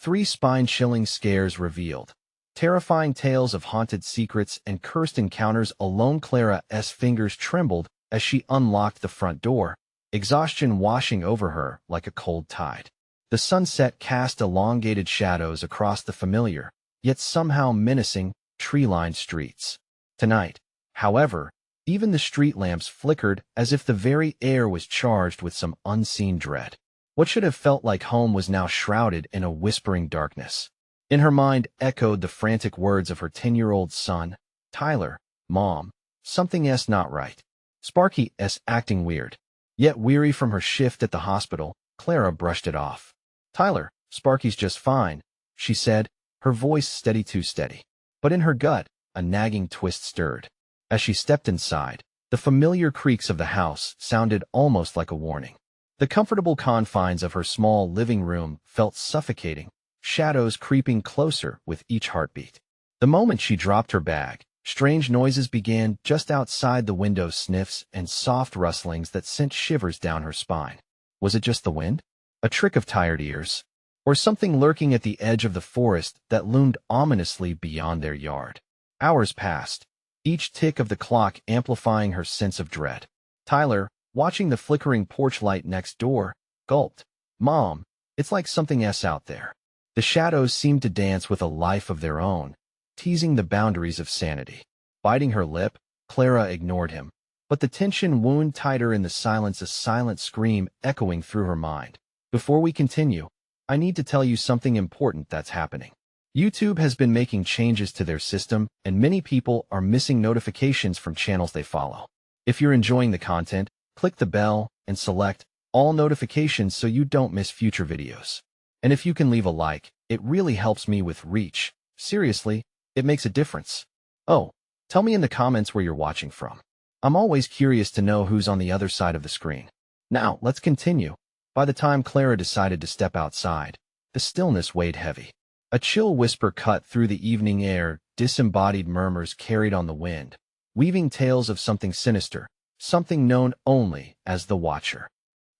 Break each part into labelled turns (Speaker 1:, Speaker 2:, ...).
Speaker 1: 3 spine-chilling scares revealed. Terrifying tales of haunted secrets and cursed encounters. Alone, Clara's fingers trembled as she unlocked the front door, exhaustion washing over her like a cold tide. The sunset cast elongated shadows across the familiar, yet somehow menacing, tree-lined streets. Tonight, however, even the street lamps flickered as if the very air was charged with some unseen dread. What should have felt like home was now shrouded in a whispering darkness. In her mind echoed the frantic words of her 10-year-old son, Tyler, "Mom, something's not right." Sparky's acting weird. Yet weary from her shift at the hospital, Clara brushed it off. "Tyler, Sparky's just fine," she said, her voice steady too steady. But in her gut, a nagging twist stirred. As she stepped inside, the familiar creaks of the house sounded almost like a warning. The comfortable confines of her small living room felt suffocating, shadows creeping closer with each heartbeat. The moment she dropped her bag, strange noises began just outside the window, sniffs and soft rustlings that sent shivers down her spine. Was it just the wind? A trick of tired ears? Or something lurking at the edge of the forest that loomed ominously beyond their yard? Hours passed, each tick of the clock amplifying her sense of dread. Tyler, watching the flickering porch light next door, gulped. "Mom, it's like something's out there." The shadows seemed to dance with a life of their own, teasing the boundaries of sanity. Biting her lip, Clara ignored him, but the tension wound tighter in the silence, a silent scream echoing through her mind. "Before we continue, I need to tell you something important that's happening. YouTube has been making changes to their system, and many people are missing notifications from channels they follow. If you're enjoying the content, click the bell and select all notifications so you don't miss future videos. And if you can leave a like, it really helps me with reach. Seriously, it makes a difference. Oh, tell me in the comments where you're watching from. I'm always curious to know who's on the other side of the screen. Now, let's continue." By the time Clara decided to step outside, the stillness weighed heavy. A chill whisper cut through the evening air, disembodied murmurs carried on the wind, weaving tales of something sinister, something known only as the Watcher.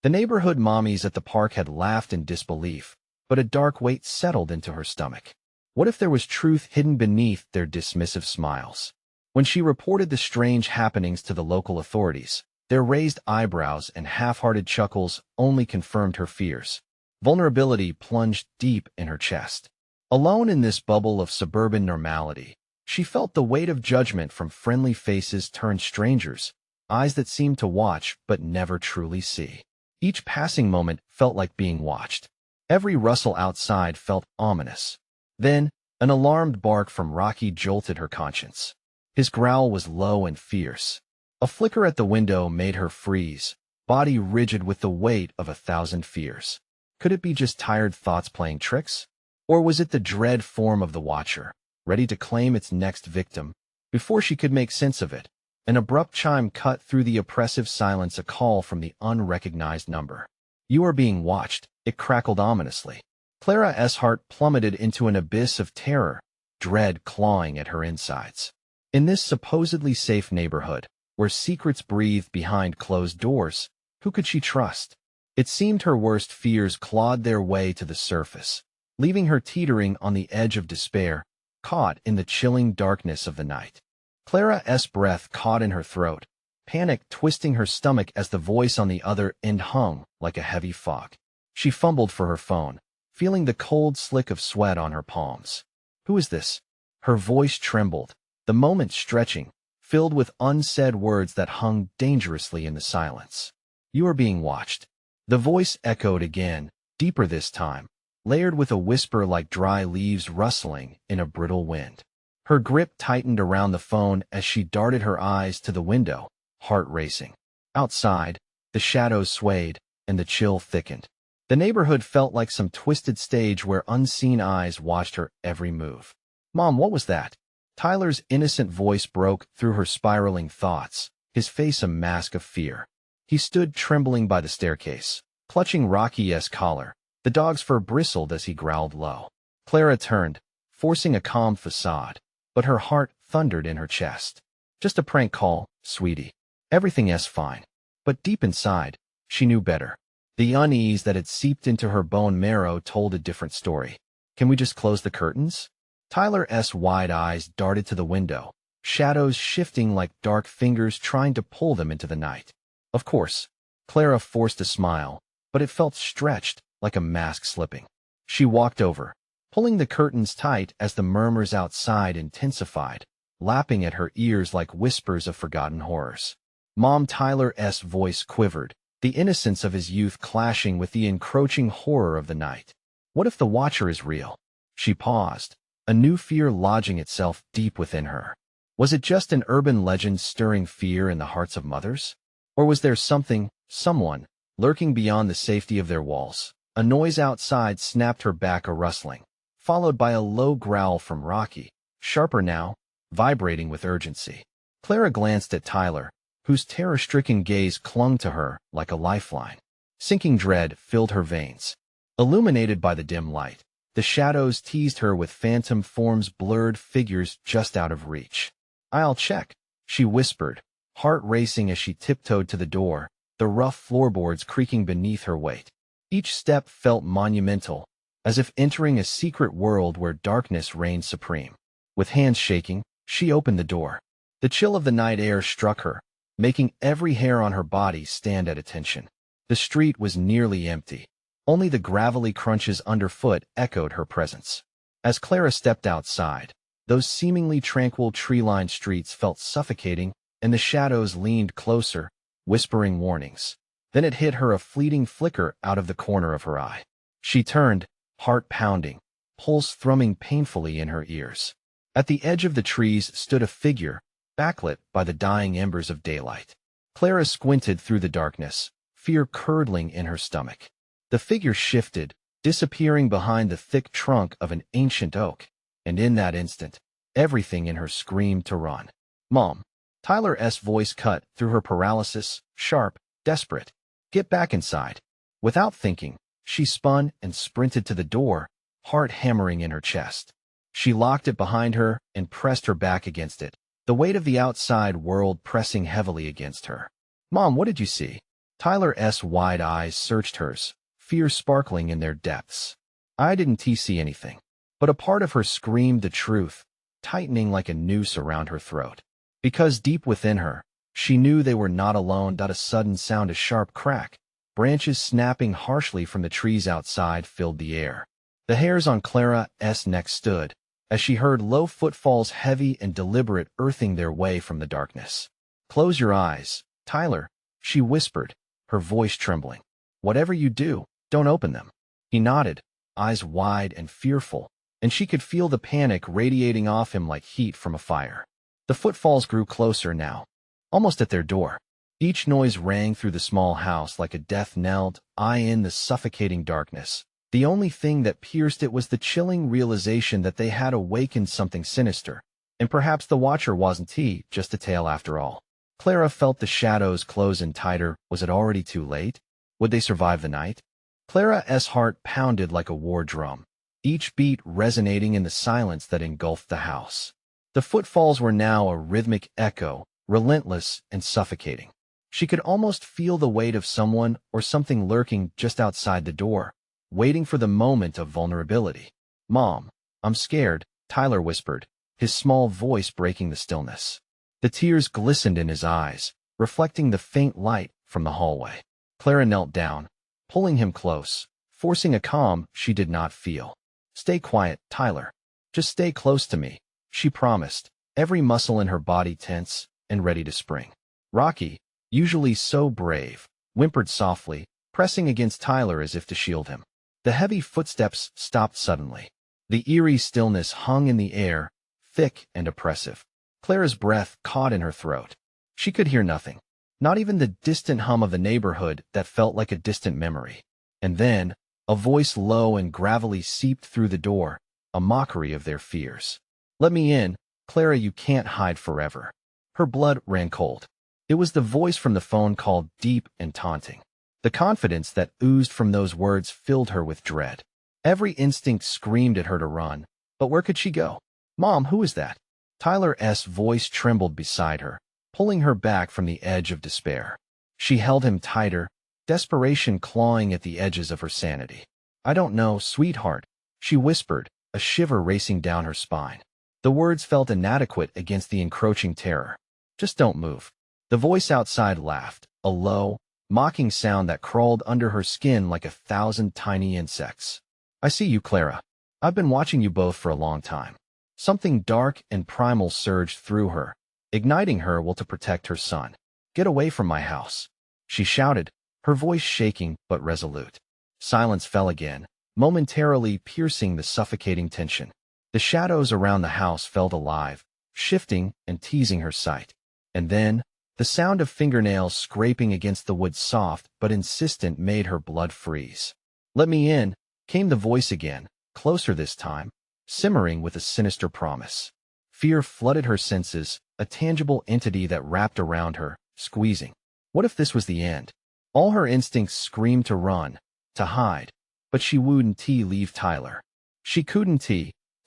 Speaker 1: The neighborhood mommies at the park had laughed in disbelief, but a dark weight settled into her stomach. What if there was truth hidden beneath their dismissive smiles? When she reported the strange happenings to the local authorities, their raised eyebrows and half-hearted chuckles only confirmed her fears. Vulnerability plunged deep in her chest. Alone in this bubble of suburban normality, she felt the weight of judgment from friendly faces turned strangers, eyes that seemed to watch but never truly see. Each passing moment felt like being watched. Every rustle outside felt ominous. Then, an alarmed bark from Rocky jolted her conscience. His growl was low and fierce. A flicker at the window made her freeze, body rigid with the weight of 1,000 fears. Could it be just tired thoughts playing tricks? Or was it the dread form of the Watcher, ready to claim its next victim? Before she could make sense of it, an abrupt chime cut through the oppressive silence, a call from the unrecognized number. "You are being watched," it crackled ominously. Clara's heart plummeted into an abyss of terror, dread clawing at her insides. In this supposedly safe neighborhood, where secrets breathed behind closed doors, who could she trust? It seemed her worst fears clawed their way to the surface, leaving her teetering on the edge of despair, caught in the chilling darkness of the night. Clara's breath caught in her throat, panic twisting her stomach as the voice on the other end hung like a heavy fog. She fumbled for her phone, feeling the cold slick of sweat on her palms. "Who is this?" Her voice trembled, the moment stretching, filled with unsaid words that hung dangerously in the silence. "You are being watched." The voice echoed again, deeper this time, layered with a whisper like dry leaves rustling in a brittle wind. Her grip tightened around the phone as she darted her eyes to the window, heart racing. Outside, the shadows swayed, and the chill thickened. The neighborhood felt like some twisted stage where unseen eyes watched her every move. "Mom, what was that?" Tyler's innocent voice broke through her spiraling thoughts, his face a mask of fear. He stood trembling by the staircase, clutching Rocky's collar. The dog's fur bristled as he growled low. Clara turned, forcing a calm facade, but her heart thundered in her chest. "Just a prank call, sweetie. Everything's fine." But deep inside, she knew better. The unease that had seeped into her bone marrow told a different story. Can we just close the curtains? Tyler's wide eyes darted to the window, shadows shifting like dark fingers trying to pull them into the night. Of course. Clara forced a smile, but it felt stretched, like a mask slipping. She walked over, pulling the curtains tight as the murmurs outside intensified, lapping at her ears like whispers of forgotten horrors. Mom, Tyler's voice quivered, the innocence of his youth clashing with the encroaching horror of the night. What if the Watcher is real? She paused, a new fear lodging itself deep within her. Was it just an urban legend stirring fear in the hearts of mothers? Or was there something, someone, lurking beyond the safety of their walls? A noise outside snapped her back, a rustling, followed by a low growl from Rocky, sharper now, vibrating with urgency. Clara glanced at Tyler, whose terror-stricken gaze clung to her like a lifeline. Sinking dread filled her veins. Illuminated by the dim light, the shadows teased her with phantom forms, blurred figures just out of reach. "I'll check," she whispered, heart racing as she tiptoed to the door, the rough floorboards creaking beneath her weight. Each step felt monumental, as if entering a secret world where darkness reigned supreme. With hands shaking, she opened the door. The chill of the night air struck her, making every hair on her body stand at attention. The street was nearly empty. Only the gravelly crunches underfoot echoed her presence. As Clara stepped outside, those seemingly tranquil tree-lined streets felt suffocating, and the shadows leaned closer, whispering warnings. Then it hit her, a fleeting flicker out of the corner of her eye. She turned, heart pounding, pulse thrumming painfully in her ears. At the edge of the trees stood a figure, backlit by the dying embers of daylight. Clara squinted through the darkness, fear curdling in her stomach. The figure shifted, disappearing behind the thick trunk of an ancient oak, and in that instant, everything in her screamed to run. "Mom!" Tyler's voice cut through her paralysis, sharp, desperate. "Get back inside." Without thinking, she spun and sprinted to the door, heart hammering in her chest. She locked it behind her and pressed her back against it, the weight of the outside world pressing heavily against her. "Mom, what did you see?" Tyler's wide eyes searched hers, fear sparkling in their depths. "I didn't see anything." But a part of her screamed the truth, tightening like a noose around her throat. Because deep within her, she knew they were not alone. A sudden sound, a sharp crack, branches snapping harshly from the trees outside, filled the air. The hairs on Clara's neck stood, as she heard low footfalls, heavy and deliberate, earthing their way from the darkness. "Close your eyes, Tyler," she whispered, her voice trembling. "Whatever you do, don't open them." He nodded, eyes wide and fearful, and she could feel the panic radiating off him like heat from a fire. The footfalls grew closer now, almost at their door. Each noise rang through the small house like a death knell, in the suffocating darkness. The only thing that pierced it was the chilling realization that they had awakened something sinister, and perhaps the Watcher wasn't just a tale after all. Clara felt the shadows close in tighter. Was it already too late? Would they survive the night? Clara's heart pounded like a war drum, each beat resonating in the silence that engulfed the house. The footfalls were now a rhythmic echo, relentless and suffocating. She could almost feel the weight of someone or something lurking just outside the door, waiting for the moment of vulnerability. "Mom, I'm scared," Tyler whispered, his small voice breaking the stillness. The tears glistened in his eyes, reflecting the faint light from the hallway. Clara knelt down, pulling him close, forcing a calm she did not feel. "Stay quiet, Tyler. Just stay close to me," she promised, every muscle in her body tense and ready to spring. Rocky, usually so brave, whimpered softly, pressing against Tyler as if to shield him. The heavy footsteps stopped suddenly. The eerie stillness hung in the air, thick and oppressive. Clara's breath caught in her throat. She could hear nothing, not even the distant hum of the neighborhood that felt like a distant memory. And then, a voice low and gravelly seeped through the door, a mockery of their fears. "Let me in, Clara, you can't hide forever." Her blood ran cold. It was the voice from the phone, called deep and taunting. The confidence that oozed from those words filled her with dread. Every instinct screamed at her to run, but where could she go? "Mom, who is that?" Tyler's voice trembled beside her, pulling her back from the edge of despair. She held him tighter, desperation clawing at the edges of her sanity. "I don't know, sweetheart," she whispered, a shiver racing down her spine. The words felt inadequate against the encroaching terror. Just don't move. The voice outside laughed, a low, mocking sound that crawled under her skin like 1,000 tiny insects. I see you, Clara. I've been watching you both for a long time. Something dark and primal surged through her, igniting her will to protect her son. Get away from my house, she shouted, her voice shaking but resolute. Silence fell again, momentarily piercing the suffocating tension. The shadows around the house felt alive, shifting and teasing her sight. And then, the sound of fingernails scraping against the wood, soft but insistent, made her blood freeze. Let me in, came the voice again, closer this time, simmering with a sinister promise. Fear flooded her senses, a tangible entity that wrapped around her, squeezing. What if this was the end? All her instincts screamed to run, to hide, but she wouldn't leave Tyler. She couldn't.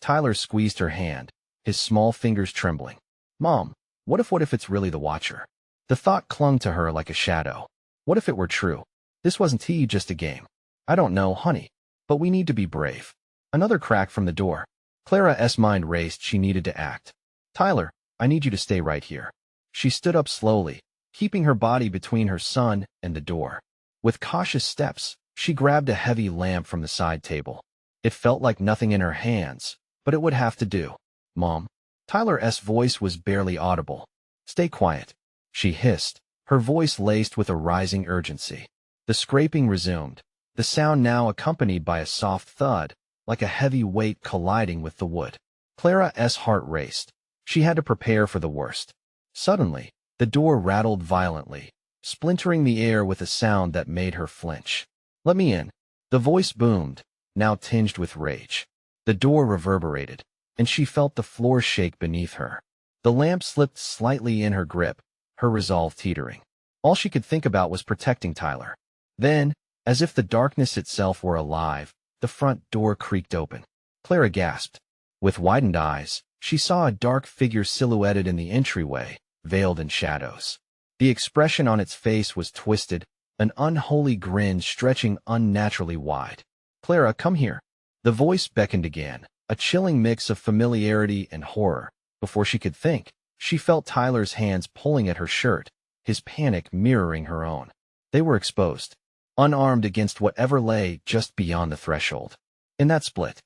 Speaker 1: Tyler squeezed her hand, his small fingers trembling. Mom, what if it's really the Watcher? The thought clung to her like a shadow. What if it were true? This wasn't just a game. I don't know, honey, but we need to be brave. Another crack from the door. Clara's mind raced. She needed to act. Tyler, I need you to stay right here. She stood up slowly, keeping her body between her son and the door. With cautious steps, she grabbed a heavy lamp from the side table. It felt like nothing in her hands, but it would have to do. Mom. Tyler's voice was barely audible. Stay quiet, she hissed, her voice laced with a rising urgency. The scraping resumed, the sound now accompanied by a soft thud, like a heavy weight colliding with the wood. Clara's heart raced. She had to prepare for the worst. Suddenly, the door rattled violently, splintering the air with a sound that made her flinch. Let me in. The voice boomed, now tinged with rage. The door reverberated, and she felt the floor shake beneath her. The lamp slipped slightly in her grip, her resolve teetering. All she could think about was protecting Tyler. Then, as if the darkness itself were alive, the front door creaked open. Clara gasped. With widened eyes, she saw a dark figure silhouetted in the entryway, veiled in shadows. The expression on its face was twisted, an unholy grin stretching unnaturally wide. Clara, come here. The voice beckoned again, a chilling mix of familiarity and horror. Before she could think, she felt Tyler's hands pulling at her shirt, his panic mirroring her own. They were exposed, unarmed against whatever lay just beyond the threshold. In that split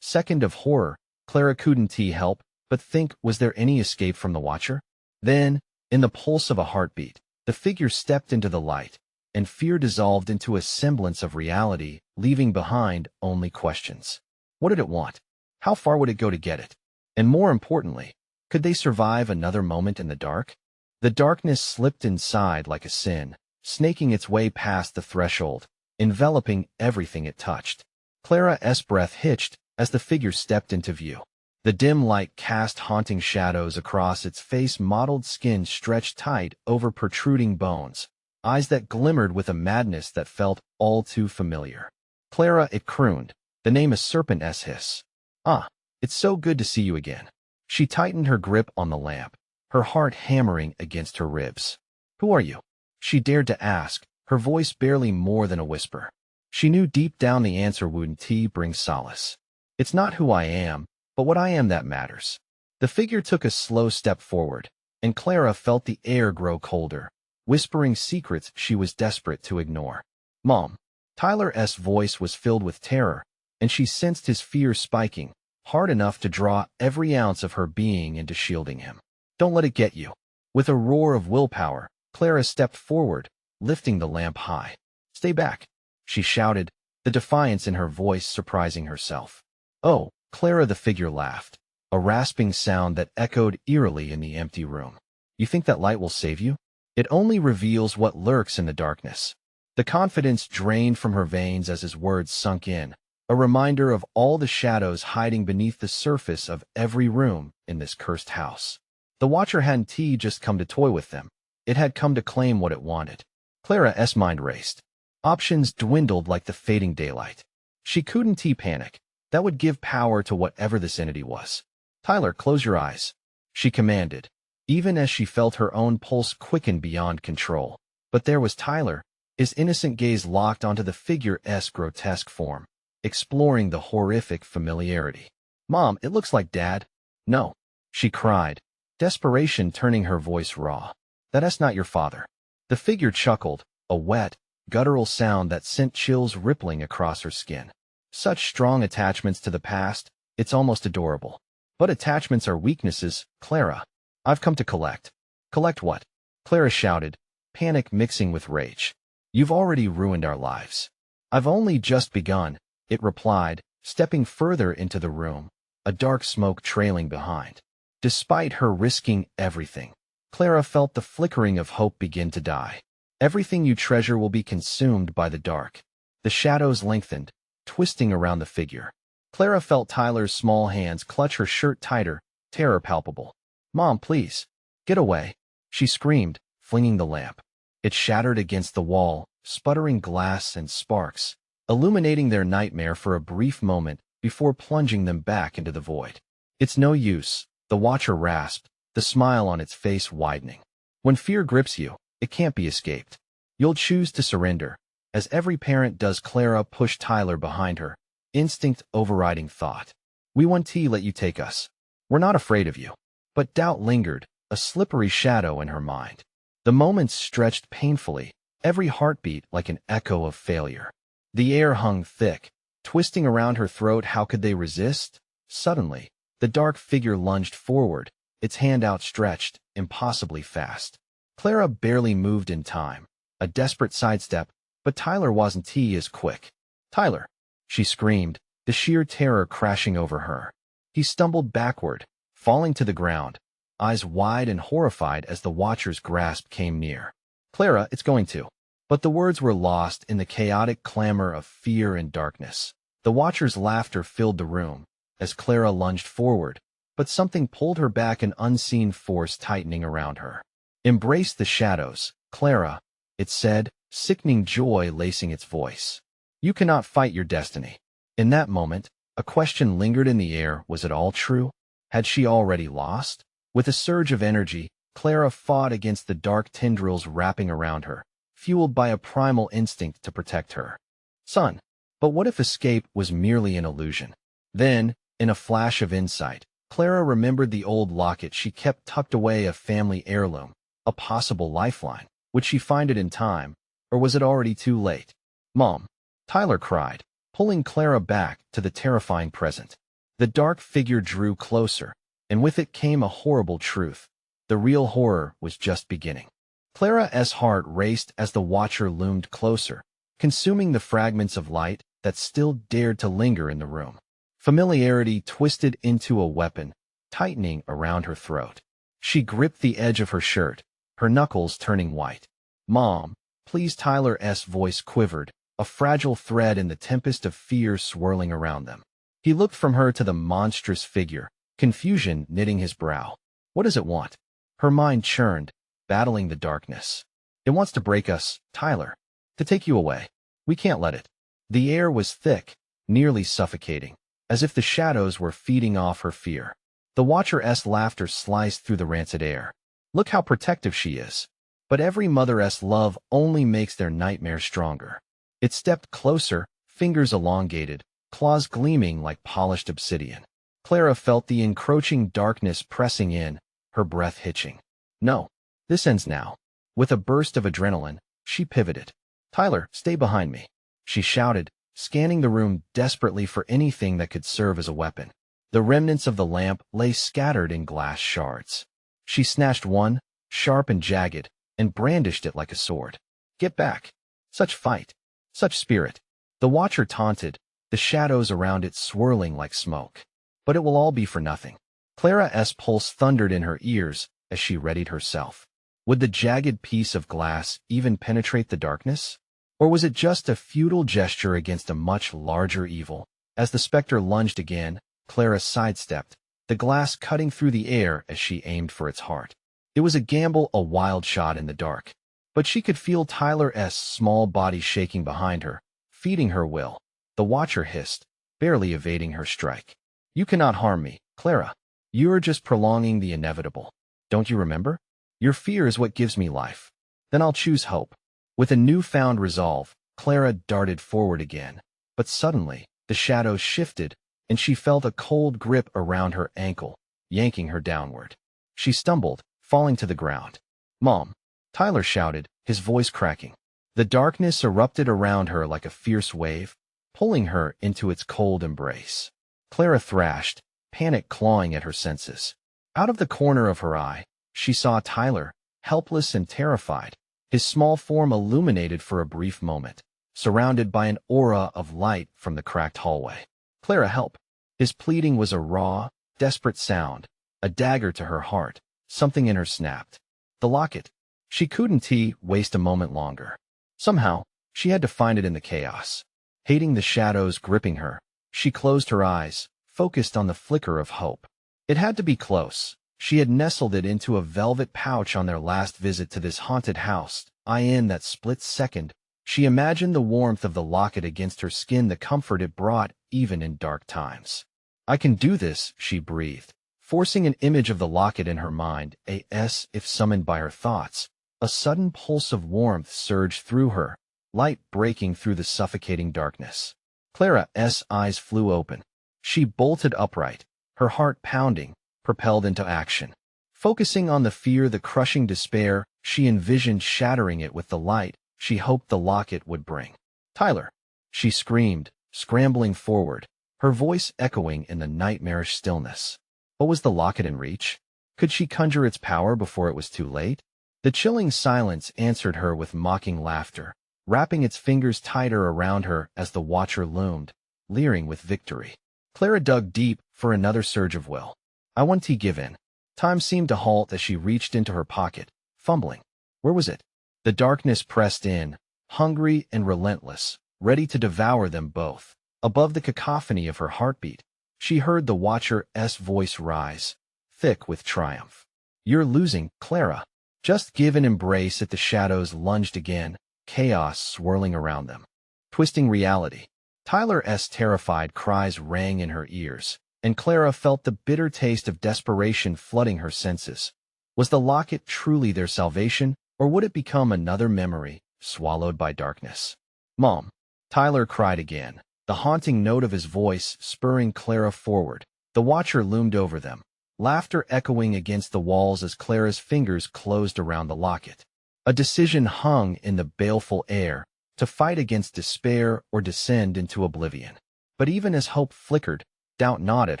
Speaker 1: second of horror, Clara couldn't help but think, was there any escape from the Watcher? Then, in the pulse of a heartbeat, the figure stepped into the light, and fear dissolved into a semblance of reality, leaving behind only questions. What did it want? How far would it go to get it? And more importantly, could they survive another moment in the dark? The darkness slipped inside like a sin, snaking its way past the threshold, enveloping everything it touched. Clara's breath hitched as the figure stepped into view. The dim light cast haunting shadows across its face, mottled skin stretched tight over protruding bones, eyes that glimmered with a madness that felt all too familiar. Clara, it crooned, the name a serpent's hiss. Ah, it's so good to see you again. She tightened her grip on the lamp, her heart hammering against her ribs. Who are you? She dared to ask, her voice barely more than a whisper. She knew deep down the answer wouldn't bring solace. It's not who I am, but what I am that matters. The figure took a slow step forward, and Clara felt the air grow colder, whispering secrets she was desperate to ignore. Mom. Tyler's voice was filled with terror, and she sensed his fear spiking, hard enough to draw every ounce of her being into shielding him. Don't let it get you. With a roar of willpower, Clara stepped forward, lifting the lamp high. Stay back, she shouted, the defiance in her voice surprising herself. Oh, Clara, the figure laughed, a rasping sound that echoed eerily in the empty room. You think that light will save you? It only reveals what lurks in the darkness. The confidence drained from her veins as his words sunk in, a reminder of all the shadows hiding beneath the surface of every room in this cursed house. The Watcher hadn't just come to toy with them. It had come to claim what it wanted. Clara's mind raced. Options dwindled like the fading daylight. She couldn't panic. That would give power to whatever this entity was. Tyler, close your eyes, she commanded, even as she felt her own pulse quicken beyond control. But there was Tyler, his innocent gaze locked onto the figure's grotesque form. exploring the horrific familiarity. "Mom, it looks like Dad." "No," she cried, desperation turning her voice raw. "That's not your father." The figure chuckled, a wet, guttural sound that sent chills rippling across her skin. Such strong attachments to the past, it's almost adorable. "But attachments are weaknesses, Clara. I've come to collect." "Collect what?" Clara shouted, panic mixing with rage. "You've already ruined our lives." "I've only just begun," it replied, stepping further into the room, a dark smoke trailing behind. Despite her risking everything, Clara felt the flickering of hope begin to die. "Everything you treasure will be consumed by the dark." The shadows lengthened, twisting around the figure. Clara felt Tyler's small hands clutch her shirt tighter, terror palpable. "Mom, please. Get away," she screamed, flinging the lamp. It shattered against the wall, sputtering glass and sparks, illuminating their nightmare for a brief moment before plunging them back into the void. "It's no use," the watcher rasped, the smile on its face widening. "When fear grips you, it can't be escaped. You'll choose to surrender." As every parent does, Clara pushed Tyler behind her, instinct overriding thought. "We won't let you take us. We're not afraid of you." But doubt lingered, a slippery shadow in her mind. The moments stretched painfully, every heartbeat like an echo of failure. The air hung thick, twisting around her throat. How could they resist? Suddenly, the dark figure lunged forward, its hand outstretched, impossibly fast. Clara barely moved in time, a desperate sidestep, but Tyler wasn't as quick. "Tyler!" she screamed, the sheer terror crashing over her. He stumbled backward, falling to the ground, eyes wide and horrified as the watcher's grasp came near. "Clara, it's going to." But the words were lost in the chaotic clamor of fear and darkness. The watcher's laughter filled the room as Clara lunged forward, but something pulled her back, an unseen force tightening around her. "Embrace the shadows, Clara," it said, sickening joy lacing its voice. "You cannot fight your destiny." In that moment, a question lingered in the air. Was it all true? Had she already lost? With a surge of energy, Clara fought against the dark tendrils wrapping around her, fueled by a primal instinct to protect her son. But what if escape was merely an illusion? Then, in a flash of insight, Clara remembered the old locket she kept tucked away, a family heirloom, a possible lifeline. Would she find it in time, or was it already too late? "Mom!" Tyler cried, pulling Clara back to the terrifying present. The dark figure drew closer, and with it came a horrible truth. The real horror was just beginning. Clara's heart raced as the watcher loomed closer, consuming the fragments of light that still dared to linger in the room. Familiarity twisted into a weapon, tightening around her throat. She gripped the edge of her shirt, her knuckles turning white. "Mom, please." Tyler's voice quivered, a fragile thread in the tempest of fear swirling around them. He looked from her to the monstrous figure, confusion knitting his brow. "What does it want?" Her mind churned, battling the darkness. "It wants to break us, Tyler. To take you away. We can't let it." The air was thick, nearly suffocating, as if the shadows were feeding off her fear. The watcher's laughter sliced through the rancid air. "Look how protective she is. But every mother's love only makes their nightmare stronger." It stepped closer, fingers elongated, claws gleaming like polished obsidian. Clara felt the encroaching darkness pressing in, her breath hitching. "No. This ends now." With a burst of adrenaline, she pivoted. "Tyler, stay behind me," she shouted, scanning the room desperately for anything that could serve as a weapon. The remnants of the lamp lay scattered in glass shards. She snatched one, sharp and jagged, and brandished it like a sword. "Get back. Such fight. Such spirit." The watcher taunted, the shadows around it swirling like smoke. "But it will all be for nothing." Clara's pulse thundered in her ears as she readied herself. Would the jagged piece of glass even penetrate the darkness? Or was it just a futile gesture against a much larger evil? As the specter lunged again, Clara sidestepped, the glass cutting through the air as she aimed for its heart. It was a gamble, a wild shot in the dark. But she could feel Tyler's small body shaking behind her, feeding her will. The watcher hissed, barely evading her strike. "You cannot harm me, Clara. You're just prolonging the inevitable. Don't you remember? Your fear is what gives me life." "Then I'll choose hope." With a newfound resolve, Clara darted forward again. But suddenly, The shadows shifted, and she felt a cold grip around her ankle, yanking her downward. She stumbled, falling to the ground. "Mom!" Tyler shouted, his voice cracking. The darkness erupted around her like a fierce wave, pulling her into its cold embrace. Clara thrashed, panic clawing at her senses. Out of the corner of her eye, she saw Tyler, helpless and terrified, his small form illuminated for a brief moment, surrounded by an aura of light from the cracked hallway. "Clara, help!" His pleading was a raw, desperate sound, a dagger to her heart. Something in her snapped. The locket. She couldn't waste a moment longer. Somehow, she had to find it in the chaos. Hating the shadows gripping her, she closed her eyes, focused on the flicker of hope. It had to be close. She had nestled it into a velvet pouch on their last visit to this haunted house. In that split second, she imagined the warmth of the locket against her skin, the comfort it brought, even in dark times. "I can do this," she breathed, forcing an image of the locket in her mind. As if summoned by her thoughts, a sudden pulse of warmth surged through her, light breaking through the suffocating darkness. Clara's eyes flew open. She bolted upright, her heart pounding, propelled into action. Focusing on the fear, the crushing despair, she envisioned shattering it with the light she hoped the locket would bring. "Tyler!" she screamed, scrambling forward, her voice echoing in the nightmarish stillness. But was the locket in reach? Could she conjure its power before it was too late? The chilling silence answered her with mocking laughter, wrapping its fingers tighter around her as the watcher loomed, leering with victory. Clara dug deep for another surge of will. "I won't give in." Time seemed to halt as she reached into her pocket, fumbling. Where was it? The darkness pressed in, hungry and relentless, ready to devour them both. Above the cacophony of her heartbeat, she heard the watcher's voice rise, thick with triumph. "You're losing, Clara." Just give an embrace at the shadows lunged again, chaos swirling around them. Twisting reality. Tyler's terrified cries rang in her ears, and Clara felt the bitter taste of desperation flooding her senses. Was the locket truly their salvation, or would it become another memory, swallowed by darkness? "Mom!" Tyler cried again, the haunting note of his voice spurring Clara forward. The watcher loomed over them, laughter echoing against the walls as Clara's fingers closed around the locket. A decision hung in the baleful air, to fight against despair or descend into oblivion. But even as hope flickered, doubt gnawed at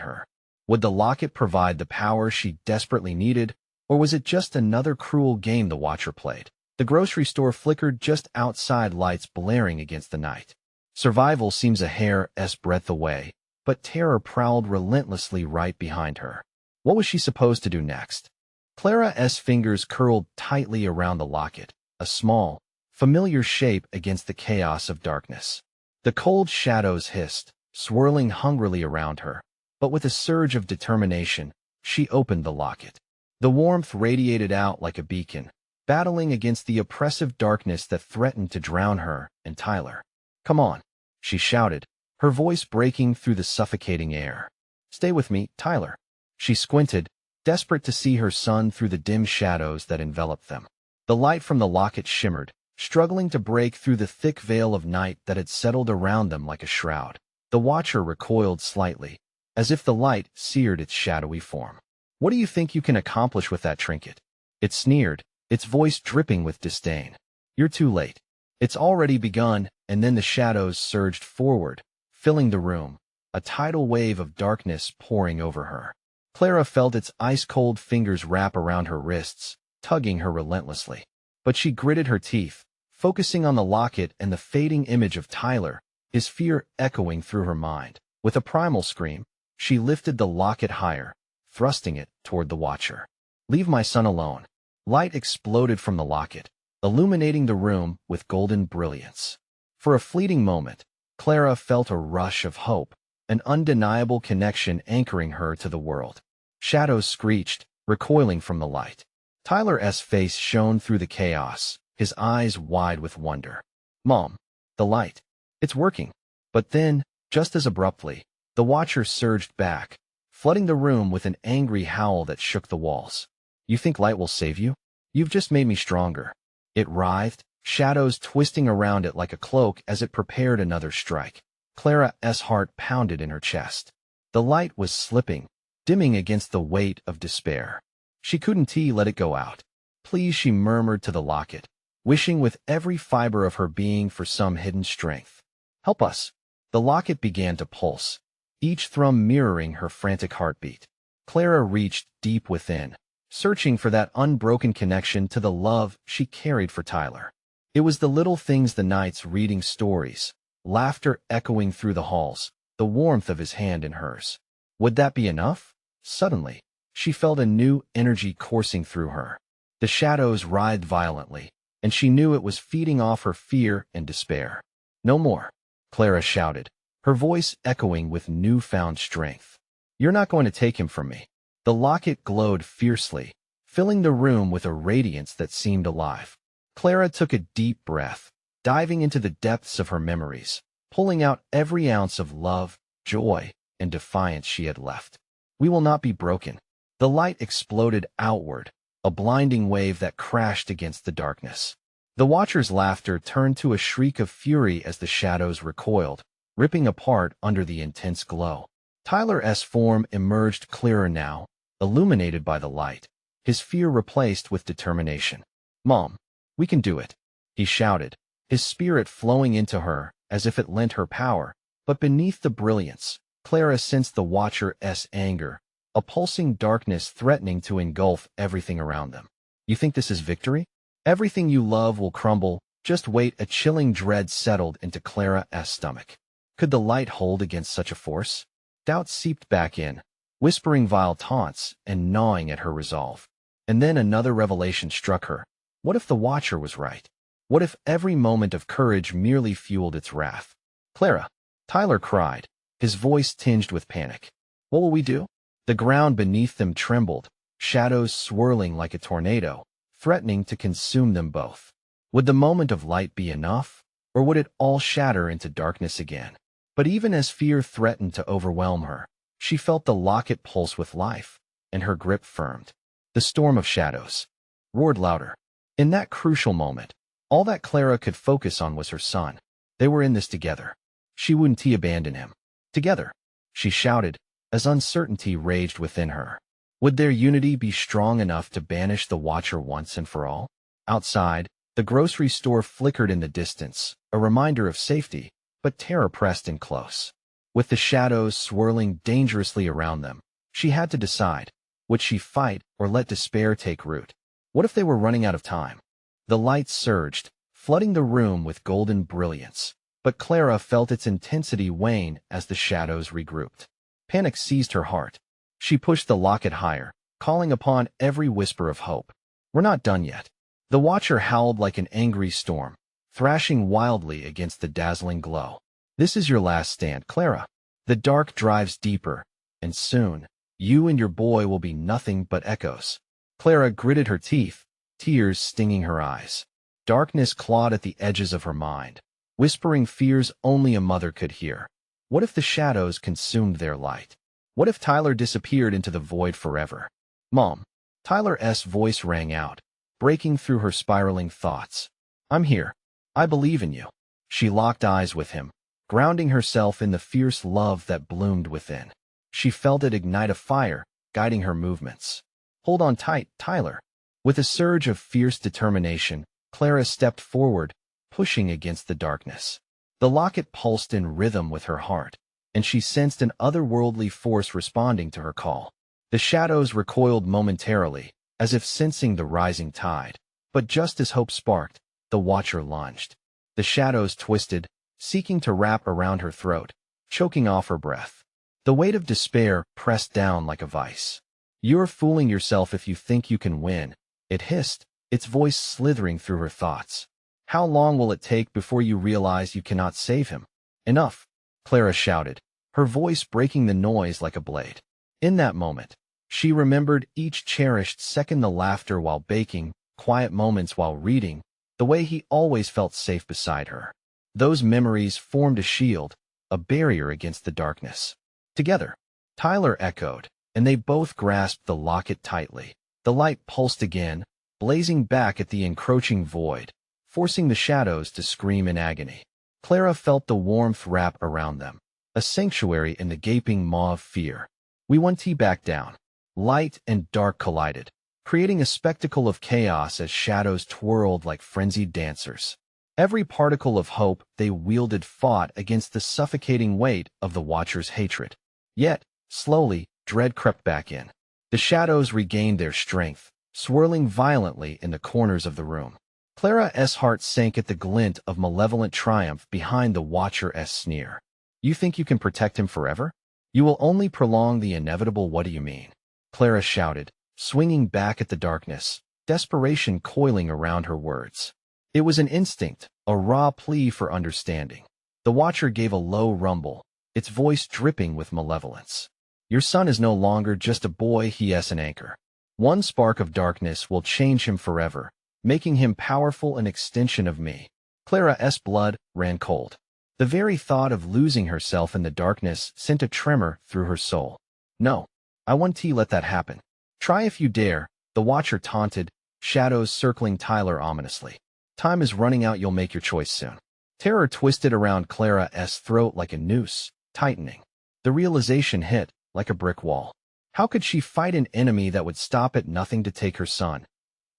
Speaker 1: her. Would the locket provide the power she desperately needed, or was it just another cruel game the watcher played? The grocery store flickered just outside, lights blaring against the night. Survival seems a hair's breadth away, but terror prowled relentlessly right behind her. What was she supposed to do next? Clara's fingers curled tightly around the locket, a small, familiar shape against the chaos of darkness. The cold shadows hissed, swirling hungrily around her, but with a surge of determination, she opened the locket. The warmth radiated out like a beacon, battling against the oppressive darkness that threatened to drown her and Tyler. "Come on," she shouted, her voice breaking through the suffocating air. "Stay with me, Tyler." She squinted, desperate to see her son through the dim shadows that enveloped them. The light from the locket shimmered, struggling to break through the thick veil of night that had settled around them like a shroud. The watcher recoiled slightly, as if the light seared its shadowy form. "What do you think you can accomplish with that trinket?" It sneered, its voice dripping with disdain. "You're too late. It's already begun." And then the shadows surged forward, filling the room, a tidal wave of darkness pouring over her. Clara felt its ice-cold fingers wrap around her wrists, tugging her relentlessly. But she gritted her teeth, focusing on the locket and the fading image of Tyler, his fear echoing through her mind. With a primal scream, she lifted the locket higher, thrusting it toward the watcher. "Leave my son alone." Light exploded from the locket, illuminating the room with golden brilliance. For a fleeting moment, Clara felt a rush of hope, an undeniable connection anchoring her to the world. Shadows screeched, recoiling from the light. Tyler's face shone through the chaos, his eyes wide with wonder. "Mom, the light. It's working." But then, just as abruptly, the watcher surged back, flooding the room with an angry howl that shook the walls. "You think light will save you? You've just made me stronger." It writhed, shadows twisting around it like a cloak as it prepared another strike. Clara's heart pounded in her chest. The light was slipping, dimming against the weight of despair. She couldn't let it go out. Please, she murmured to the locket, wishing with every fiber of her being for some hidden strength. Help us. The locket began to pulse, each thrum mirroring her frantic heartbeat. Clara reached deep within, searching for that unbroken connection to the love she carried for Tyler. It was the little things, the nights reading stories, laughter echoing through the halls, the warmth of his hand in hers. Would that be enough? Suddenly, she felt a new energy coursing through her. The shadows writhed violently, and she knew it was feeding off her fear and despair. No more, Clara shouted, her voice echoing with newfound strength. You're not going to take him from me. The locket glowed fiercely, filling the room with a radiance that seemed alive. Clara took a deep breath, diving into the depths of her memories, pulling out every ounce of love, joy, and defiance she had left. We will not be broken. The light exploded outward, a blinding wave that crashed against the darkness. The watcher's laughter turned to a shriek of fury as the shadows recoiled, ripping apart under the intense glow. Tyler's form emerged clearer now, illuminated by the light, his fear replaced with determination. Mom, we can do it, he shouted, his spirit flowing into her as if it lent her power. But beneath the brilliance, Clara sensed the watcher's anger, a pulsing darkness threatening to engulf everything around them. You think this is victory? Everything you love will crumble. Just wait. A chilling dread settled into Clara's stomach. Could the light hold against such a force? Doubt seeped back in, whispering vile taunts and gnawing at her resolve. And then another revelation struck her. What if the Watcher was right? What if every moment of courage merely fueled its wrath? Clara, Tyler cried, his voice tinged with panic. What will we do? The ground beneath them trembled, shadows swirling like a tornado, threatening to consume them both. Would the moment of light be enough, or would it all shatter into darkness again? But even as fear threatened to overwhelm her, she felt the locket pulse with life, and her grip firmed. The storm of shadows roared louder. In that crucial moment, all that Clara could focus on was her son. They were in this together. She wouldn't abandon him. Together, she shouted, as uncertainty raged within her. Would their unity be strong enough to banish the Watcher once and for all? Outside, the grocery store flickered in the distance, a reminder of safety, but terror pressed in close. With the shadows swirling dangerously around them, she had to decide, would she fight or let despair take root? What if they were running out of time? The light surged, flooding the room with golden brilliance, but Clara felt its intensity wane as the shadows regrouped. Panic seized her heart. She pushed the locket higher, calling upon every whisper of hope. We're not done yet. The Watcher howled like an angry storm, thrashing wildly against the dazzling glow. This is your last stand, Clara. The dark drives deeper, and soon, you and your boy will be nothing but echoes. Clara gritted her teeth, tears stinging her eyes. Darkness clawed at the edges of her mind, whispering fears only a mother could hear. What if the shadows consumed their light? What if Tyler disappeared into the void forever? Mom, Tyler's voice rang out, breaking through her spiraling thoughts. I'm here. I believe in you. She locked eyes with him, grounding herself in the fierce love that bloomed within. She felt it ignite a fire, guiding her movements. Hold on tight, Tyler. With a surge of fierce determination, Clara stepped forward, pushing against the darkness. The locket pulsed in rhythm with her heart, and she sensed an otherworldly force responding to her call. The shadows recoiled momentarily, as if sensing the rising tide. But just as hope sparked, the Watcher lunged. The shadows twisted, seeking to wrap around her throat, choking off her breath. The weight of despair pressed down like a vice. You're fooling yourself if you think you can win, it hissed, its voice slithering through her thoughts. How long will it take before you realize you cannot save him? Enough, Clara shouted, her voice breaking the noise like a blade. In that moment, she remembered each cherished second, the laughter while baking, quiet moments while reading, the way he always felt safe beside her. Those memories formed a shield, a barrier against the darkness. Together, Tyler echoed, and they both grasped the locket tightly. The light pulsed again, blazing back at the encroaching void, forcing the shadows to scream in agony. Clara felt the warmth wrap around them, a sanctuary in the gaping maw of fear. We want T back down. Light and dark collided, creating a spectacle of chaos as shadows twirled like frenzied dancers. Every particle of hope they wielded fought against the suffocating weight of the Watcher's hatred. Yet, slowly, dread crept back in. The shadows regained their strength, swirling violently in the corners of the room. Clara's heart sank at the glint of malevolent triumph behind the Watcher's sneer. You think you can protect him forever? You will only prolong the inevitable. What do you mean? Clara shouted, swinging back at the darkness, desperation coiling around her words. It was an instinct, a raw plea for understanding. The Watcher gave a low rumble, its voice dripping with malevolence. Your son is no longer just a boy, he is an anchor. One spark of darkness will change him forever, making him powerful, an extension of me. Clara's blood ran cold. The very thought of losing herself in the darkness sent a tremor through her soul. No, I won't let that happen. Try if you dare, the Watcher taunted, shadows circling Tyler ominously. Time is running out, you'll make your choice soon. Terror twisted around Clara's throat like a noose, tightening. The realization hit, like a brick wall. How could she fight an enemy that would stop at nothing to take her son?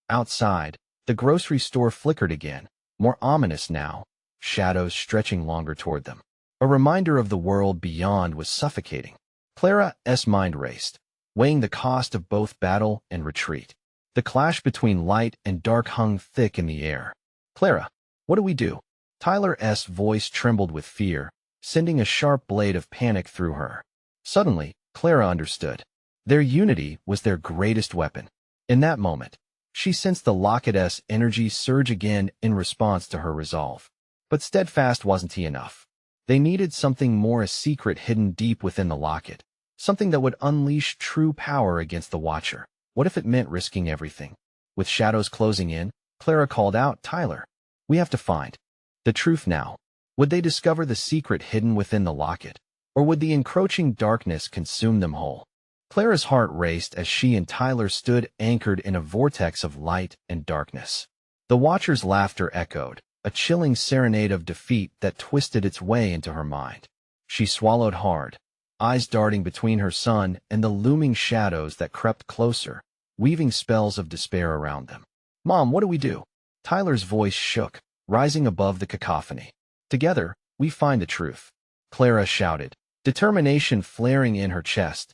Speaker 1: Outside, the grocery store flickered again, more ominous now, shadows stretching longer toward them. A reminder of the world beyond was suffocating. Clara's mind raced, weighing the cost of both battle and retreat. The clash between light and dark hung thick in the air. Clara, what do we do? Tyler's voice trembled with fear, sending a sharp blade of panic through her. Suddenly, Clara understood. Their unity was their greatest weapon. In that moment, she sensed the locket's energy surge again in response to her resolve. But steadfast wasn't enough. They needed something more, a secret hidden deep within the locket, something that would unleash true power against the Watcher. What if it meant risking everything? With shadows closing in, Clara called out, Tyler, we have to find the truth now. Would they discover the secret hidden within the locket, or would the encroaching darkness consume them whole? Clara's heart raced as she and Tyler stood anchored in a vortex of light and darkness. The Watcher's laughter echoed, a chilling serenade of defeat that twisted its way into her mind. She swallowed hard, eyes darting between her son and the looming shadows that crept closer, weaving spells of despair around them. Mom, what do we do? Tyler's voice shook, rising above the cacophony. Together, we find the truth. Clara shouted, determination flaring in her chest,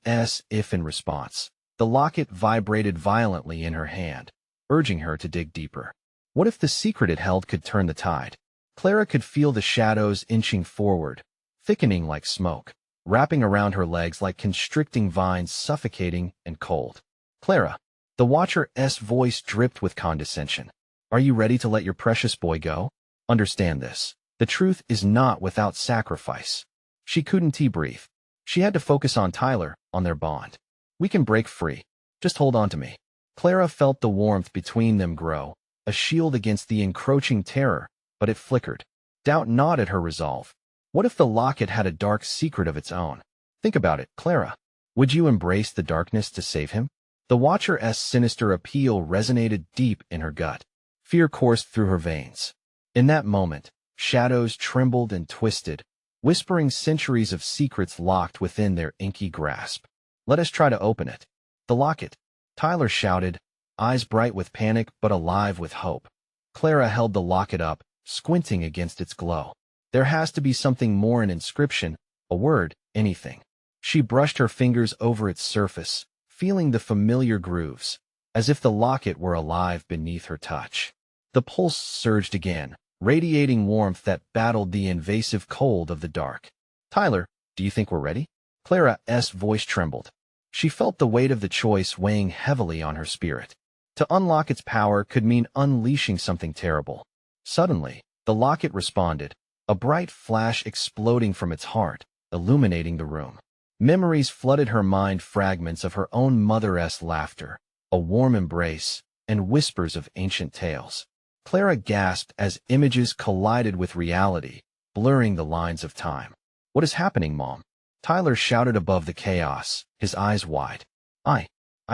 Speaker 1: as if in response. The locket vibrated violently in her hand, urging her to dig deeper. What if the secret it held could turn the tide? Clara could feel the shadows inching forward, thickening like smoke, wrapping around her legs like constricting vines, suffocating and cold. Clara, the Watcher's voice dripped with condescension. Are you ready to let your precious boy go? Understand this. The truth is not without sacrifice. She couldn't breathe. She had to focus on Tyler, on their bond. We can break free. Just hold on to me. Clara felt the warmth between them grow, a shield against the encroaching terror, but it flickered. Doubt gnawed at her resolve. What if the locket had a dark secret of its own? Think about it, Clara. Would you embrace the darkness to save him? The Watcher's sinister appeal resonated deep in her gut. Fear coursed through her veins. In that moment, shadows trembled and twisted, whispering centuries of secrets locked within their inky grasp. Let us try to open it. The locket, Tyler shouted, eyes bright with panic but alive with hope. Clara held the locket up, squinting against its glow. There has to be something more, an inscription, a word, anything. She brushed her fingers over its surface, feeling the familiar grooves, as if the locket were alive beneath her touch. The pulse surged again, radiating warmth that battled the invasive cold of the dark. Tyler, do you think we're ready? Clara's voice trembled. She felt the weight of the choice weighing heavily on her spirit. To unlock its power could mean unleashing something terrible. Suddenly, the locket responded, a bright flash exploding from its heart, illuminating the room. Memories flooded her mind, fragments of her own mother's laughter, a warm embrace, and whispers of ancient tales. Clara gasped as images collided with reality, blurring the lines of time. What is happening, Mom? Tyler shouted above the chaos, his eyes wide. I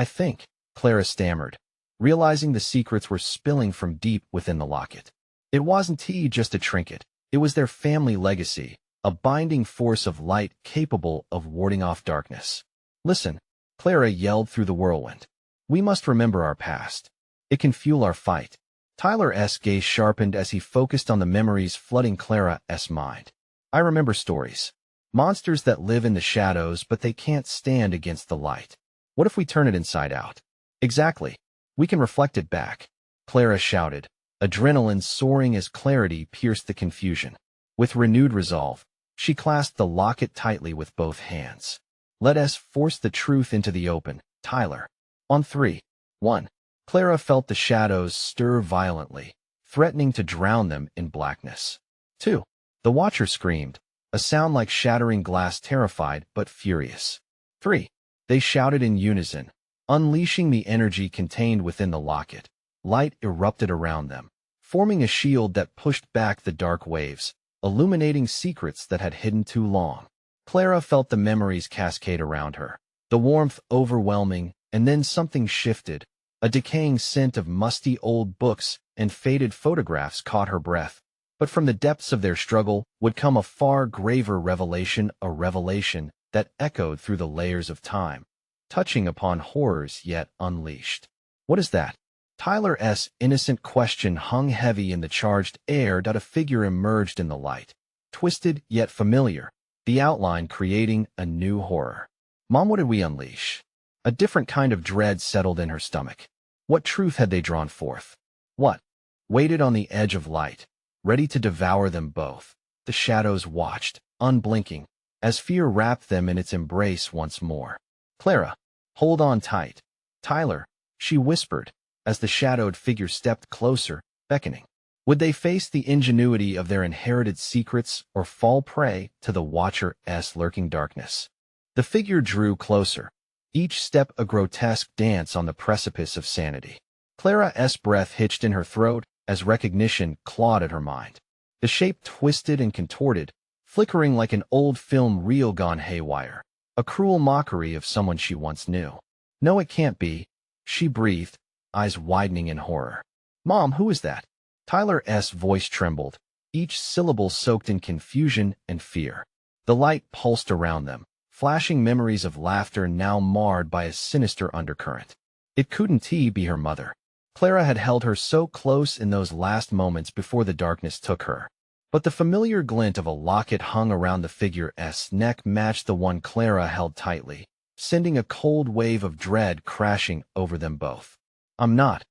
Speaker 1: think, Clara stammered, realizing the secrets were spilling from deep within the locket. It wasn't just a trinket. It was their family legacy, a binding force of light capable of warding off darkness. Listen, Clara yelled through the whirlwind. We must remember our past. It can fuel our fight. Tyler's gaze sharpened as he focused on the memories flooding Clara's mind. I remember stories. Monsters that live in the shadows, but they can't stand against the light. What if we turn it inside out? Exactly. We can reflect it back. Clara shouted, adrenaline soaring as clarity pierced the confusion. With renewed resolve, she clasped the locket tightly with both hands. Let us force the truth into the open, Tyler. On 3, 1. Clara felt the shadows stir violently, threatening to drown them in blackness. 2. The watcher screamed, a sound like shattering glass, terrified but furious. 3. They shouted in unison, unleashing the energy contained within the locket. Light erupted around them, forming a shield that pushed back the dark waves, illuminating secrets that had hidden too long. Clara felt the memories cascade around her, the warmth overwhelming, and then something shifted. A decaying scent of musty old books and faded photographs caught her breath. But from the depths of their struggle would come a far graver revelation, a revelation that echoed through the layers of time, touching upon horrors yet unleashed. What is that? Tyler's innocent question hung heavy in the charged air. A figure emerged in the light, twisted yet familiar, the outline creating a new horror. Mom, what did we unleash? A different kind of dread settled in her stomach. What truth had they drawn forth? What waited on the edge of light, ready to devour them both? The shadows watched, unblinking, as fear wrapped them in its embrace once more. Clara, hold on tight. Tyler, she whispered, as the shadowed figure stepped closer, beckoning. Would they face the ingenuity of their inherited secrets or fall prey to the Watcher's lurking darkness? The figure drew closer, each step a grotesque dance on the precipice of sanity. Clara's breath hitched in her throat as recognition clawed at her mind. The shape twisted and contorted, flickering like an old film reel gone haywire, a cruel mockery of someone she once knew. No, it can't be, she breathed, eyes widening in horror. Mom, who is that? Tyler's voice trembled, each syllable soaked in confusion and fear. The light pulsed around them, flashing memories of laughter now marred by a sinister undercurrent. It couldn't be her mother. Clara had held her so close in those last moments before the darkness took her. But the familiar glint of a locket hung around the figure's neck matched the one Clara held tightly, sending a cold wave of dread crashing over them both. I'm not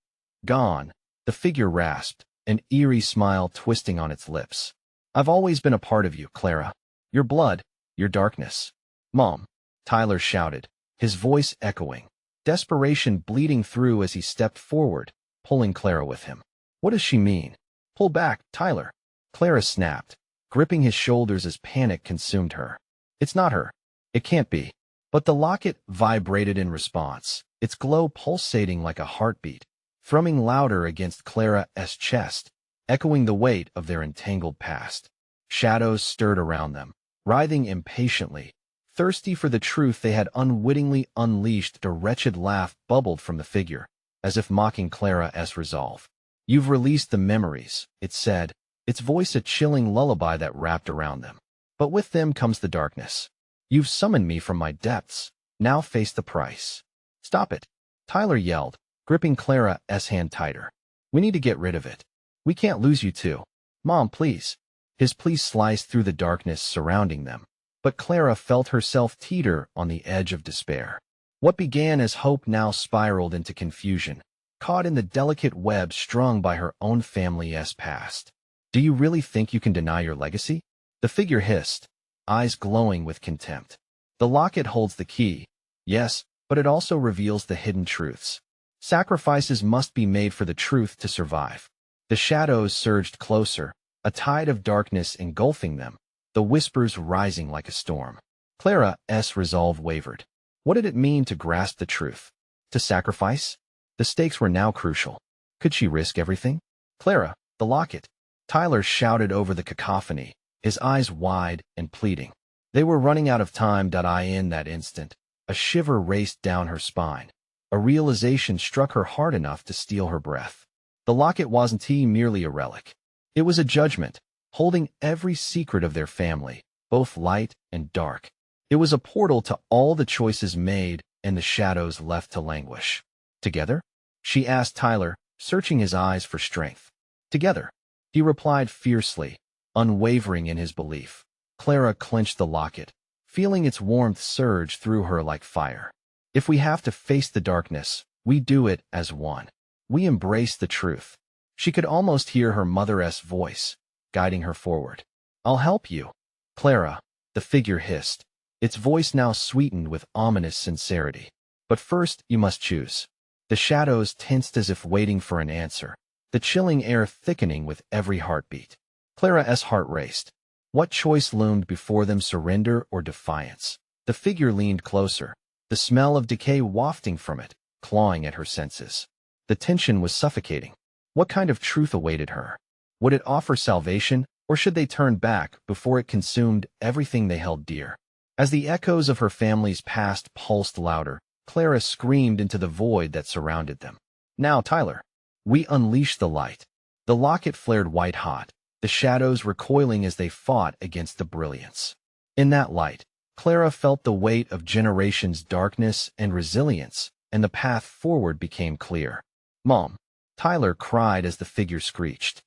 Speaker 1: gone, the figure rasped, an eerie smile twisting on its lips. I've always been a part of you, Clara. Your blood, your darkness. Mom, Tyler shouted, his voice echoing, desperation bleeding through as he stepped forward, pulling Clara with him. What does she mean? Pull back, Tyler. Clara snapped, gripping his shoulders as panic consumed her. It's not her. It can't be. But the locket vibrated in response, its glow pulsating like a heartbeat, thrumming louder against Clara's chest, echoing the weight of their entangled past. Shadows stirred around them, writhing impatiently, thirsty for the truth they had unwittingly unleashed. A wretched laugh bubbled from the figure, as if mocking Clara's resolve. You've released the memories, it said, its voice a chilling lullaby that wrapped around them. But with them comes the darkness. You've summoned me from my depths. Now face the price. Stop it, Tyler yelled, gripping Clara's hand tighter. We need to get rid of it. We can't lose you too. Mom, please. His plea sliced through the darkness surrounding them. But Clara felt herself teeter on the edge of despair. What began as hope now spiraled into confusion, caught in the delicate web strung by her own family's past. Do you really think you can deny your legacy? The figure hissed, eyes glowing with contempt. The locket holds the key, yes, but it also reveals the hidden truths. Sacrifices must be made for the truth to survive. The shadows surged closer, a tide of darkness engulfing them, the whispers rising like a storm. Clara's resolve wavered. What did it mean to grasp the truth? To sacrifice? The stakes were now crucial. Could she risk everything? Clara, the locket. Tyler shouted over the cacophony, his eyes wide and pleading. They were running out of time. In that instant, a shiver raced down her spine. A realization struck her hard enough to steal her breath. The locket wasn't merely a relic. It was a judgment, holding every secret of their family, both light and dark. It was a portal to all the choices made and the shadows left to languish. Together? She asked Tyler, searching his eyes for strength. Together, he replied fiercely, unwavering in his belief. Clara clenched the locket, feeling its warmth surge through her like fire. If we have to face the darkness, we do it as one. We embrace the truth. She could almost hear her mother's voice, guiding her forward. I'll help you, Clara, the figure hissed, its voice now sweetened with ominous sincerity. But first you must choose. The shadows tensed as if waiting for an answer, the chilling air thickening with every heartbeat. Clara's heart raced. What choice loomed before them, surrender or defiance? The figure leaned closer, the smell of decay wafting from it, clawing at her senses. The tension was suffocating. What kind of truth awaited her? Would it offer salvation, or should they turn back before it consumed everything they held dear? As the echoes of her family's past pulsed louder, Clara screamed into the void that surrounded them. Now, Tyler. We unleash the light. The locket flared white-hot, the shadows recoiling as they fought against the brilliance. In that light, Clara felt the weight of generations' darkness and resilience, and the path forward became clear. Mom, Tyler cried as the figure screeched.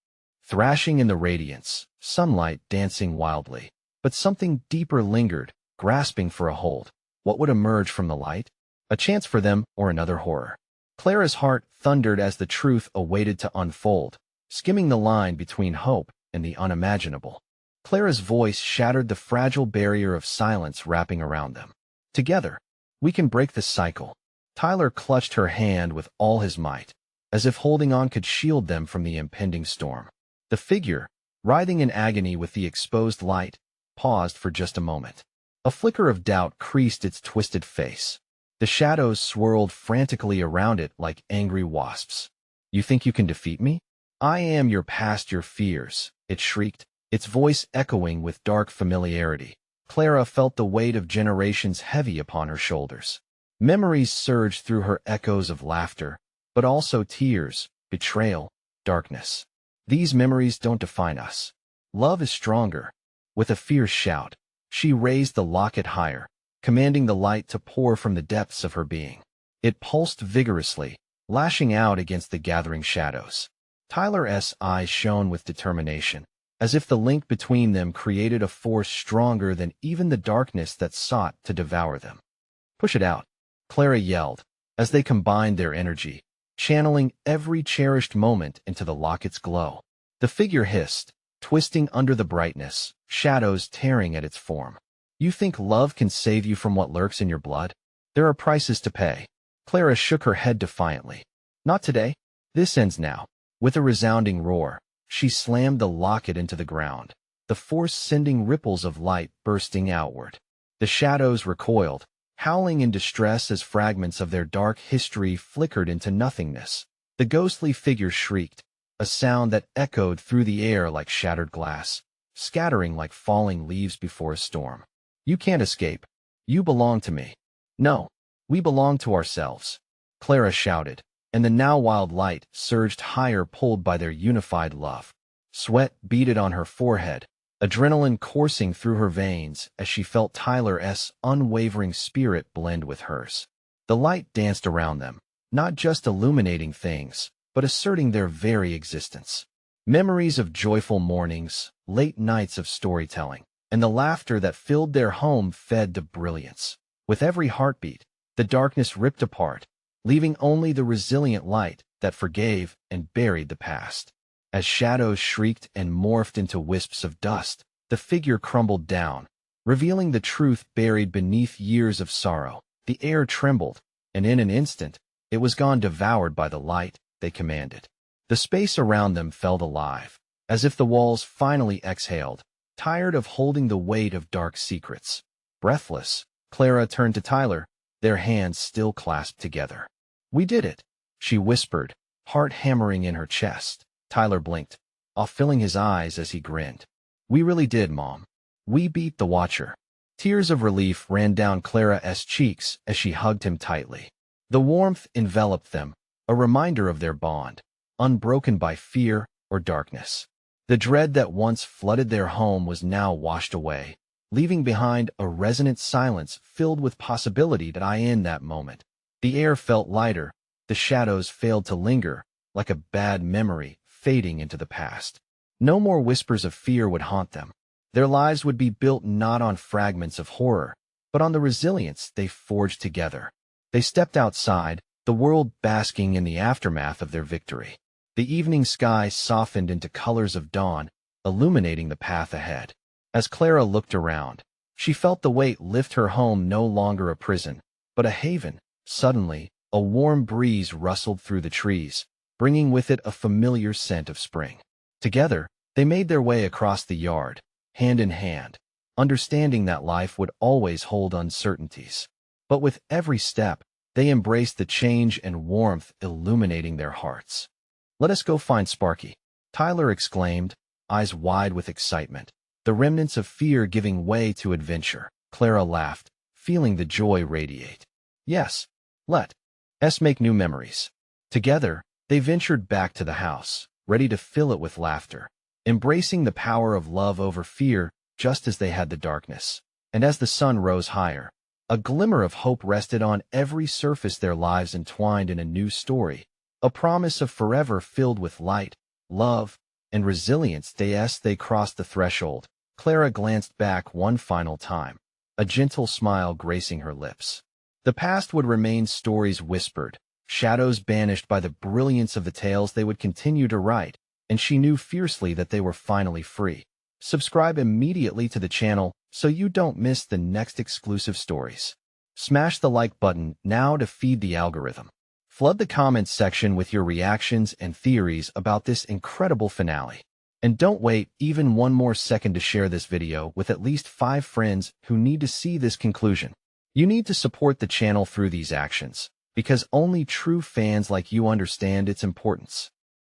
Speaker 1: Thrashing in the radiance, sunlight dancing wildly. But something deeper lingered, grasping for a hold. What would emerge from the light? A chance for them or another horror? Clara's heart thundered as the truth awaited to unfold, skimming the line between hope and the unimaginable. Clara's voice shattered the fragile barrier of silence wrapping around them. Together, we can break this cycle. Tyler clutched her hand with all his might, as if holding on could shield them from the impending storm. The figure, writhing in agony with the exposed light, paused for just a moment. A flicker of doubt creased its twisted face. The shadows swirled frantically around it like angry wasps. You think you can defeat me? I am your past, your fears, it shrieked, its voice echoing with dark familiarity. Clara felt the weight of generations heavy upon her shoulders. Memories surged through her, echoes of laughter, but also tears, betrayal, darkness. These memories don't define us. Love is stronger. With a fierce shout, she raised the locket higher, commanding the light to pour from the depths of her being. It pulsed vigorously, lashing out against the gathering shadows. Tyler's eyes shone with determination, as if the link between them created a force stronger than even the darkness that sought to devour them. Push it out, Clara yelled, as they combined their energy, channeling every cherished moment into the locket's glow. The figure hissed, twisting under the brightness, shadows tearing at its form. You think love can save you from what lurks in your blood? There are prices to pay. Clara shook her head defiantly. Not today. This ends now. With a resounding roar, she slammed the locket into the ground, the force sending ripples of light bursting outward. The shadows recoiled, howling in distress as fragments of their dark history flickered into nothingness. The ghostly figure shrieked, a sound that echoed through the air like shattered glass, scattering like falling leaves before a storm. You can't escape. You belong to me. No, we belong to ourselves, Clara shouted, and the now wild light surged higher, pulled by their unified love. Sweat beaded on her forehead, adrenaline coursing through her veins as she felt Tyler's unwavering spirit blend with hers. The light danced around them, not just illuminating things, but asserting their very existence. Memories of joyful mornings, late nights of storytelling, and the laughter that filled their home fed the brilliance. With every heartbeat, the darkness ripped apart, leaving only the resilient light that forgave and buried the past. As shadows shrieked and morphed into wisps of dust, the figure crumbled down, revealing the truth buried beneath years of sorrow. The air trembled, and in an instant, it was gone, devoured by the light they commanded. The space around them felt alive, as if the walls finally exhaled, tired of holding the weight of dark secrets. Breathless, Clara turned to Tyler, their hands still clasped together. We did it, she whispered, heart hammering in her chest. Tyler blinked, off filling his eyes as he grinned. We really did, Mom. We beat the Watcher. Tears of relief ran down Clara's cheeks as she hugged him tightly. The warmth enveloped them, a reminder of their bond, unbroken by fear or darkness. The dread that once flooded their home was now washed away, leaving behind a resonant silence filled with possibility that in that moment. The air felt lighter, the shadows failed to linger, like a bad memory fading into the past. No more whispers of fear would haunt them. Their lives would be built not on fragments of horror, but on the resilience they forged together. They stepped outside, the world basking in the aftermath of their victory. The evening sky softened into colors of dawn, illuminating the path ahead. As Clara looked around, she felt the weight lift her home no longer a prison, but a haven. Suddenly, a warm breeze rustled through the trees, bringing with it a familiar scent of spring. Together, they made their way across the yard, hand in hand, understanding that life would always hold uncertainties. But with every step, they embraced the change and warmth illuminating their hearts. "Let us go find Sparky," Tyler exclaimed, eyes wide with excitement, the remnants of fear giving way to adventure. Clara laughed, feeling the joy radiate. "Yes, let us make new memories." Together, they ventured back to the house, ready to fill it with laughter, embracing the power of love over fear just as they had the darkness. And as the sun rose higher, a glimmer of hope rested on every surface, their lives entwined in a new story, a promise of forever filled with light, love, and resilience. As they crossed the threshold, Clara glanced back one final time, a gentle smile gracing her lips. The past would remain stories whispered, shadows banished by the brilliance of the tales they would continue to write, and she knew fiercely that they were finally free. Subscribe immediately to the channel so you don't miss the next exclusive stories. Smash the like button now to feed the algorithm. Flood the comments section with your reactions and theories about this incredible finale. And don't wait even one more second to share this video with at least 5 friends who need to see this conclusion. You need to support the channel through these actions, because only true fans like you understand its importance.